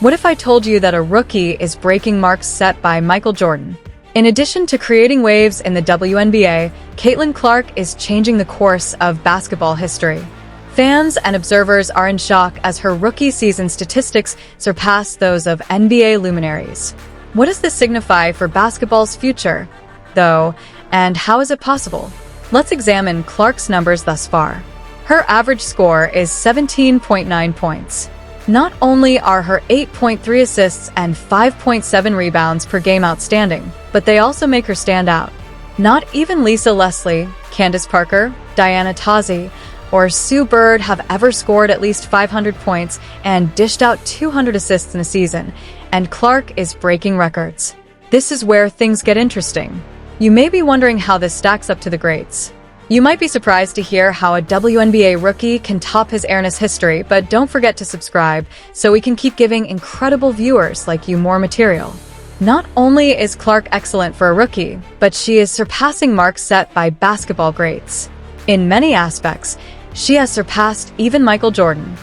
What if I told you that a rookie is breaking marks set by Michael Jordan? In addition to creating waves in the WNBA, Caitlin Clark is changing the course of basketball history. Fans and observers are in shock as her rookie season statistics surpass those of NBA luminaries. What does this signify for basketball's future, though, and how is it possible? Let's examine Clark's numbers thus far. Her average score is 17.9 points. Not only are her 8.3 assists and 5.7 rebounds per game outstanding, but they also make her stand out. Not even Lisa Leslie, Candace Parker, Diana Taurasi, or Sue Bird have ever scored at least 500 points and dished out 200 assists in a season, and Clark is breaking records. This is where things get interesting. You may be wondering how this stacks up to the greats. You might be surprised to hear how a WNBA rookie can top his airness history, but don't forget to subscribe so we can keep giving incredible viewers like you more material. Not only is Clark excellent for a rookie, but she is surpassing marks set by basketball greats. In many aspects, she has surpassed even Michael Jordan.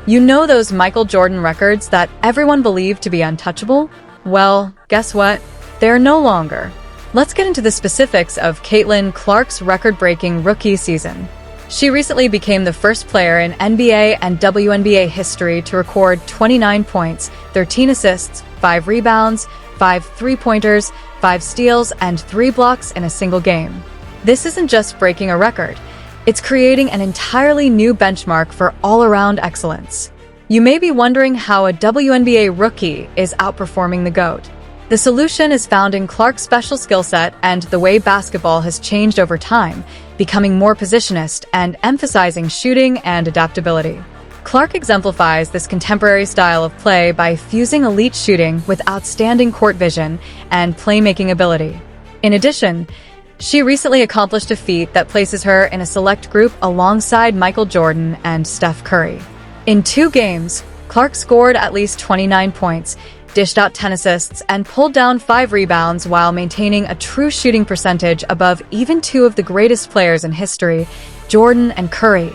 You know those Michael Jordan records that everyone believed to be untouchable? Well, guess what? They're no longer. Let's get into the specifics of Caitlin Clark's record-breaking rookie season. She recently became the first player in NBA and WNBA history to record 29 points, 13 assists, 5 rebounds, 5 three-pointers, 5 steals, and 3 blocks in a single game. This isn't just breaking a record. It's creating an entirely new benchmark for all-around excellence. You may be wondering how a WNBA rookie is outperforming the GOAT. The solution is found in Clark's special skill set and the way basketball has changed over time, becoming more positionist and emphasizing shooting and adaptability. Clark exemplifies this contemporary style of play by fusing elite shooting with outstanding court vision and playmaking ability. In addition, she recently accomplished a feat that places her in a select group alongside Michael Jordan and Steph Curry. In 2 games, Clark scored at least 29 points, dished out 10 assists, and pulled down 5 rebounds while maintaining a true shooting percentage above even 2 of the greatest players in history, Jordan and Curry.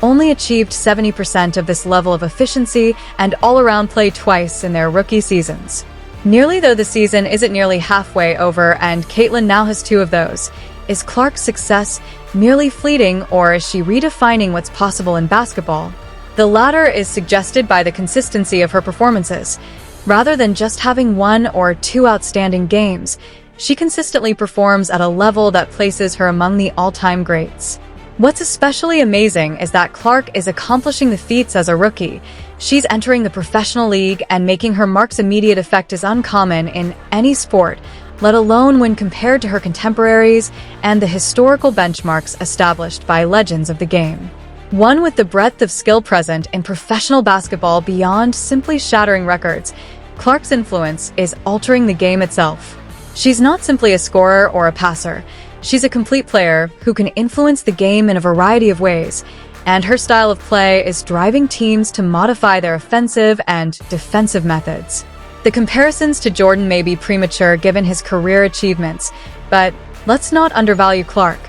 Only achieved 70% of this level of efficiency and all-around play twice in their rookie seasons. Nearly though the season isn't nearly halfway over and Caitlin now has 2 of those, is Clark's success merely fleeting or is she redefining what's possible in basketball? The latter is suggested by the consistency of her performances. Rather than just having 1 or 2 outstanding games, she consistently performs at a level that places her among the all-time greats. What's especially amazing is that Clark is accomplishing the feats as a rookie. She's entering the professional league and making her mark's immediate effect is uncommon in any sport, let alone when compared to her contemporaries and the historical benchmarks established by legends of the game. One with the breadth of skill present in professional basketball beyond simply shattering records, Clark's influence is altering the game itself. She's not simply a scorer or a passer. She's a complete player who can influence the game in a variety of ways, and her style of play is driving teams to modify their offensive and defensive methods. The comparisons to Jordan may be premature given his career achievements, but let's not undervalue Clark.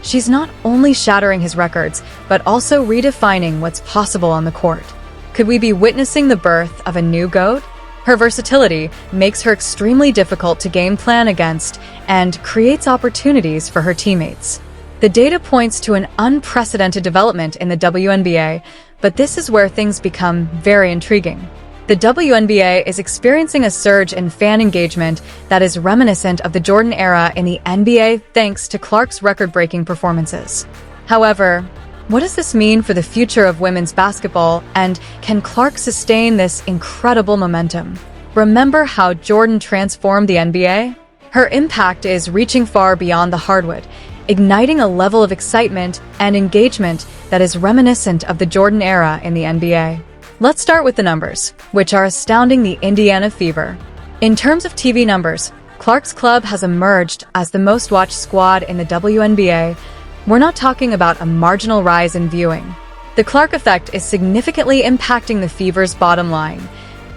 She's not only shattering his records, but also redefining what's possible on the court. Could we be witnessing the birth of a new GOAT? Her versatility makes her extremely difficult to game plan against and creates opportunities for her teammates. The data points to an unprecedented development in the WNBA, but this is where things become very intriguing. The WNBA is experiencing a surge in fan engagement that is reminiscent of the Jordan era in the NBA thanks to Clark's record-breaking performances. However, what does this mean for the future of women's basketball, and can Clark sustain this incredible momentum? Remember how Jordan transformed the NBA? Her impact is reaching far beyond the hardwood, igniting a level of excitement and engagement that is reminiscent of the Jordan era in the NBA. Let's start with the numbers, which are astounding the Indiana Fever. In terms of TV numbers, Clark's club has emerged as the most-watched squad in the WNBA. We're not talking about a marginal rise in viewing. The Clark effect is significantly impacting the Fever's bottom line.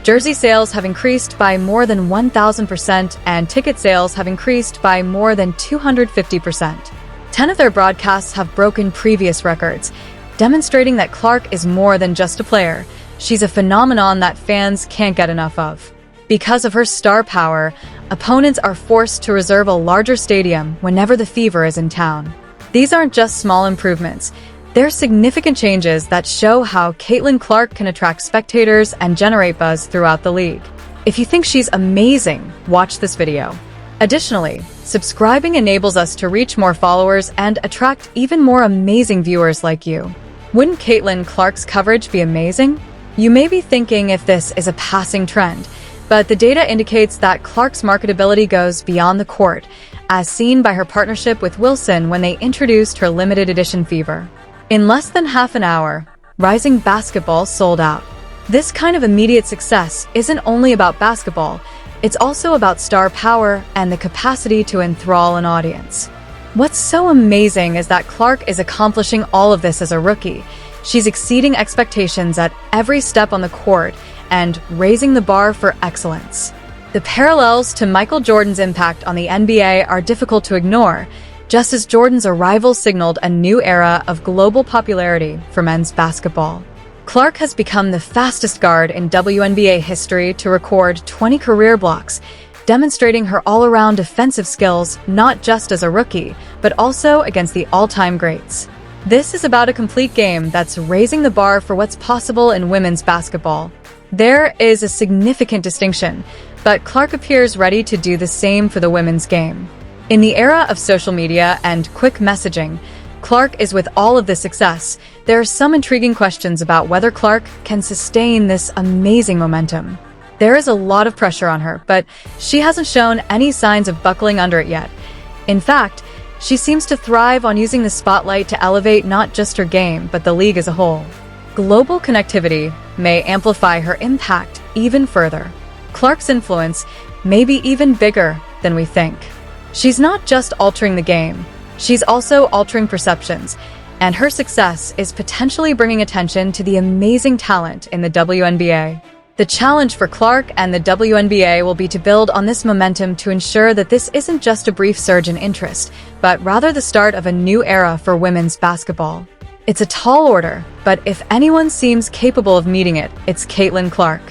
Jersey sales have increased by more than 1,000% and ticket sales have increased by more than 250%. 10 of their broadcasts have broken previous records, demonstrating that Clark is more than just a player. She's a phenomenon that fans can't get enough of. Because of her star power, opponents are forced to reserve a larger stadium whenever the Fever is in town. These aren't just small improvements. They're significant changes that show how Caitlin Clark can attract spectators and generate buzz throughout the league. If you think she's amazing, watch this video. Additionally, subscribing enables us to reach more followers and attract even more amazing viewers like you. Wouldn't Caitlin Clark's coverage be amazing? You may be thinking if this is a passing trend, but the data indicates that Clark's marketability goes beyond the court, as seen by her partnership with Wilson when they introduced her limited edition Fever. In less than half an hour, Rising Basketball sold out. This kind of immediate success isn't only about basketball, it's also about star power and the capacity to enthrall an audience. What's so amazing is that Clark is accomplishing all of this as a rookie. She's exceeding expectations at every step on the court and raising the bar for excellence. The parallels to Michael Jordan's impact on the NBA are difficult to ignore, just as Jordan's arrival signaled a new era of global popularity for men's basketball. Clark has become the fastest guard in WNBA history to record 20 career blocks, demonstrating her all-around defensive skills not just as a rookie, but also against the all-time greats. This is about a complete game that's raising the bar for what's possible in women's basketball. There is a significant distinction, but Clark appears ready to do the same for the women's game. In the era of social media and quick messaging, Clark is with all of this success. There are some intriguing questions about whether Clark can sustain this amazing momentum. There is a lot of pressure on her, but she hasn't shown any signs of buckling under it yet. In fact, she seems to thrive on using the spotlight to elevate not just her game, but the league as a whole. Global connectivity may amplify her impact even further. Clark's influence may be even bigger than we think. She's not just altering the game, she's also altering perceptions, and her success is potentially bringing attention to the amazing talent in the WNBA. The challenge for Clark and the WNBA will be to build on this momentum to ensure that this isn't just a brief surge in interest, but rather the start of a new era for women's basketball. It's a tall order, but if anyone seems capable of meeting it, it's Caitlin Clark.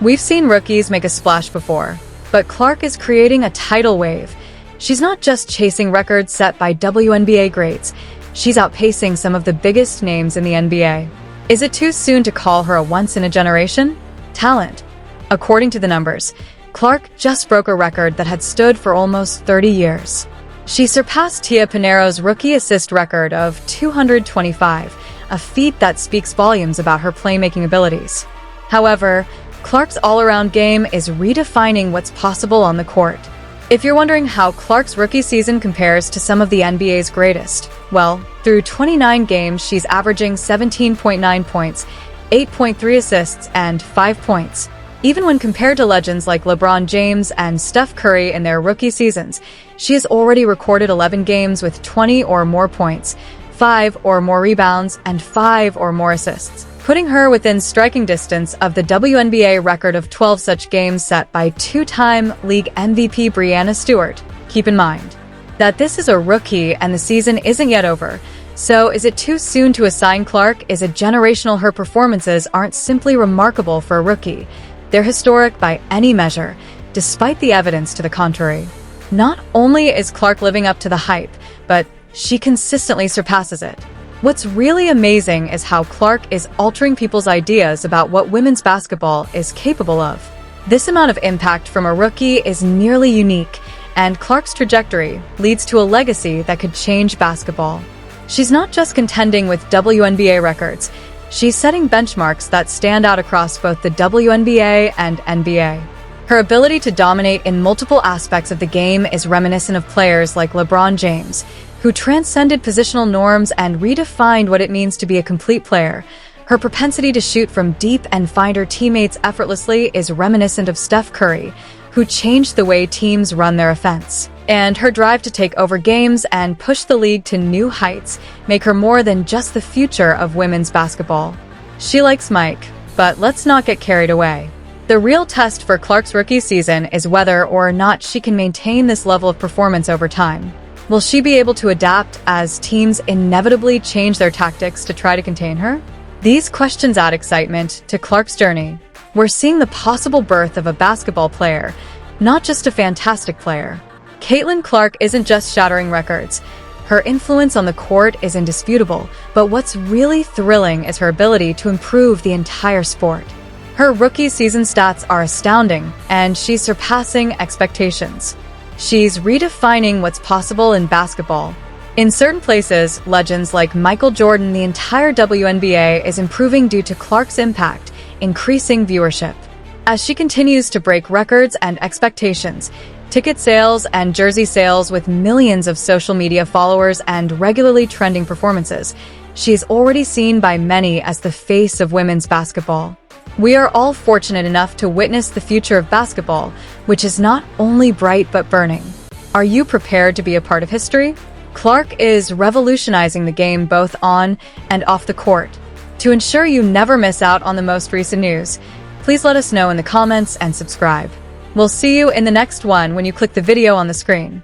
We've seen rookies make a splash before, but Clark is creating a tidal wave. She's not just chasing records set by WNBA greats, she's outpacing some of the biggest names in the NBA. Is it too soon to call her a once-in-a-generation talent? According to the numbers, Clark just broke a record that had stood for almost 30 years. She surpassed Tia Pinero's rookie assist record of 225, a feat that speaks volumes about her playmaking abilities. However, Clark's all-around game is redefining what's possible on the court. If you're wondering how Clark's rookie season compares to some of the NBA's greatest, well, through 29 games, she's averaging 17.9 points, 8.3 assists, and 5 points. Even when compared to legends like LeBron James and Steph Curry in their rookie seasons, she has already recorded 11 games with 20 or more points, 5 or more rebounds, and 5 or more assists, putting her within striking distance of the WNBA record of 12 such games set by two-time league MVP Breanna Stewart. Keep in mind that this is a rookie and the season isn't yet over. So is it too soon to assign Clark is a generational? Her performances aren't simply remarkable for a rookie. They're historic by any measure, despite the evidence to the contrary. Not only is Clark living up to the hype, but she consistently surpasses it. What's really amazing is how Clark is altering people's ideas about what women's basketball is capable of. This amount of impact from a rookie is nearly unique, and Clark's trajectory leads to a legacy that could change basketball. She's not just contending with WNBA records, she's setting benchmarks that stand out across both the WNBA and NBA. Her ability to dominate in multiple aspects of the game is reminiscent of players like LeBron James, who transcended positional norms and redefined what it means to be a complete player. Her propensity to shoot from deep and find her teammates effortlessly is reminiscent of Steph Curry, who changed the way teams run their offense. And her drive to take over games and push the league to new heights make her more than just the future of women's basketball. She likes Mike, but let's not get carried away. The real test for Clark's rookie season is whether or not she can maintain this level of performance over time. Will she be able to adapt as teams inevitably change their tactics to try to contain her? These questions add excitement to Clark's journey. We're seeing the possible birth of a basketball player, not just a fantastic player. Caitlin Clark isn't just shattering records. Her influence on the court is indisputable, but what's really thrilling is her ability to improve the entire sport. Her rookie season stats are astounding, and she's surpassing expectations. She's redefining what's possible in basketball. In certain places, legends like Michael Jordan, the entire WNBA is improving due to Clark's impact, increasing viewership. As she continues to break records and expectations, ticket sales and jersey sales with millions of social media followers and regularly trending performances, she is already seen by many as the face of women's basketball. We are all fortunate enough to witness the future of basketball, which is not only bright but burning. Are you prepared to be a part of history? Clark is revolutionizing the game both on and off the court. To ensure you never miss out on the most recent news, please let us know in the comments and subscribe. We'll see you in the next one when you click the video on the screen.